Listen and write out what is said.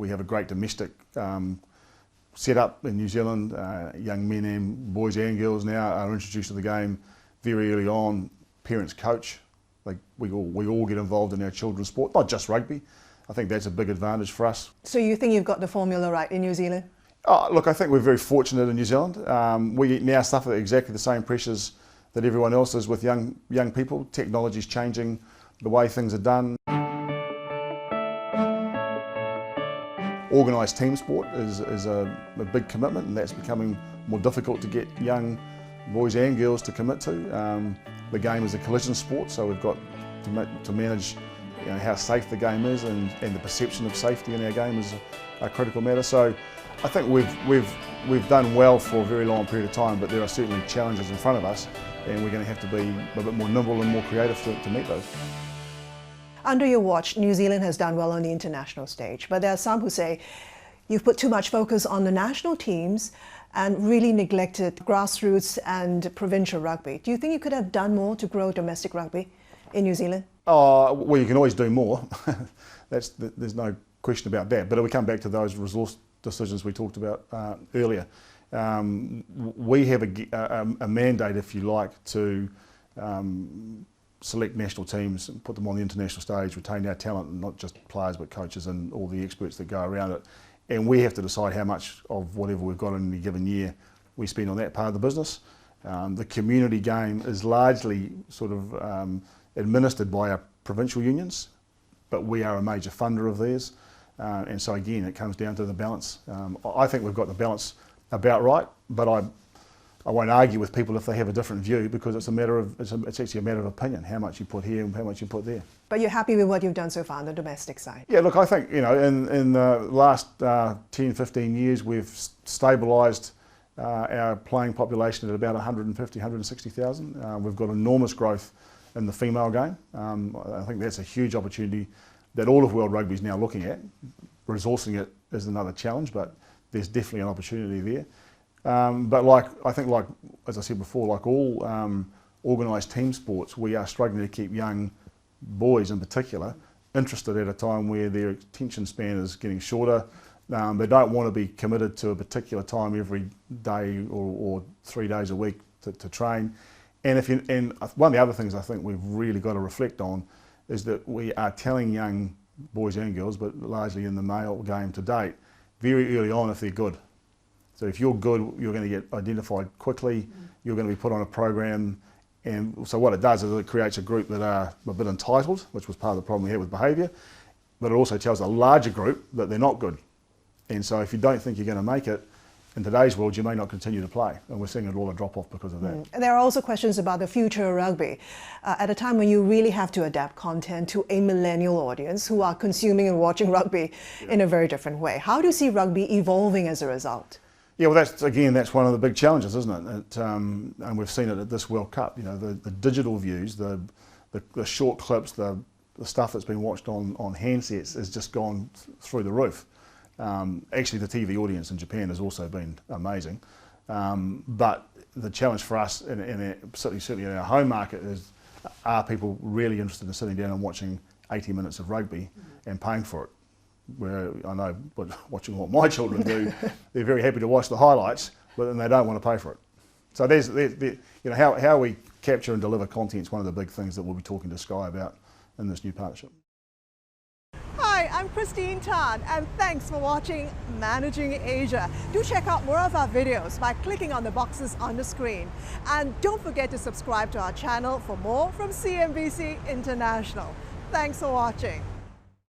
We have a great domestic set up in New Zealand. Young men and boys and girls now are introduced to the game very early on. Parents coach. Like we all get involved in our children's sport, not just rugby. I think that's a big advantage for us. So you think you've got the formula right in New Zealand? Oh, look, I think we're very fortunate in New Zealand. We now suffer exactly the same pressures that everyone else is with young people. Technology's changing the way things are done. Organised team sport is a big commitment, and that's becoming more difficult to get young boys and girls to commit to. The game is a collision sport, so we've got to manage how safe the game is, and the perception of safety in our game is a critical matter. So I think we've done well for a very long period of time, but there are certainly challenges in front of us, and we're going to have to be a bit more nimble and more creative to meet those. Under your watch, New Zealand has done well on the international stage, but there are some who say you've put too much focus on the national teams and really neglected grassroots and provincial rugby. Do you think you could have done more to grow domestic rugby in New Zealand? Well, you can always do more. There's no question about that. But we come back to those resource decisions we talked about earlier. We have a mandate, if you like, to select national teams and put them on the international stage, retain our talent, and not just players but coaches and all the experts that go around it. And we have to decide how much of whatever we've got in any given year we spend on that part of the business. The community game is largely sort of administered by our provincial unions, but we are a major funder of theirs. And so again, it comes down to the balance. I think we've got the balance about right, but I won't argue with people if they have a different view, because it's actually a matter of opinion, how much you put here and how much you put there. But you're happy with what you've done so far on the domestic side? Yeah, look, I think, in the last 10, 15 years, we've stabilised our playing population at about 150, 160,000. We've got enormous growth in the female game. I think that's a huge opportunity that all of World Rugby is now looking at. Resourcing it is another challenge, but there's definitely an opportunity there. But I think as I said before, like all organised team sports, we are struggling to keep young boys in particular interested at a time where their attention span is getting shorter. They don't want to be committed to a particular time every day or 3 days a week to train. And one of the other things I think we've really got to reflect on is that we are telling young boys and girls, but largely in the male game to date, very early on if they're good. So if you're good, you're going to get identified quickly, you're going to be put on a program, and so what it does is it creates a group that are a bit entitled, which was part of the problem we had with behaviour, but it also tells a larger group that they're not good. And so if you don't think you're going to make it, in today's world, you may not continue to play, and we're seeing it all a drop off because of that. And there are also questions about the future of rugby. At a time when you really have to adapt content to a millennial audience who are consuming and watching rugby in a very different way. How do you see rugby evolving as a result? Yeah, well, that's one of the big challenges, isn't it? And we've seen it at this World Cup. The digital views, the short clips, the stuff that's been watched on handsets has just gone through the roof. Actually, the TV audience in Japan has also been amazing. But the challenge for us, certainly in our home market, is are people really interested in sitting down and watching 80 minutes of rugby and paying for it? Where I know, watching what my children do, they're very happy to watch the highlights, but then they don't want to pay for it. So how we capture and deliver content is one of the big things that we'll be talking to Sky about in this new partnership. Hi, I'm Christine Tan, and thanks for watching Managing Asia. Do check out more of our videos by clicking on the boxes on the screen. And don't forget to subscribe to our channel for more from CNBC International. Thanks for watching.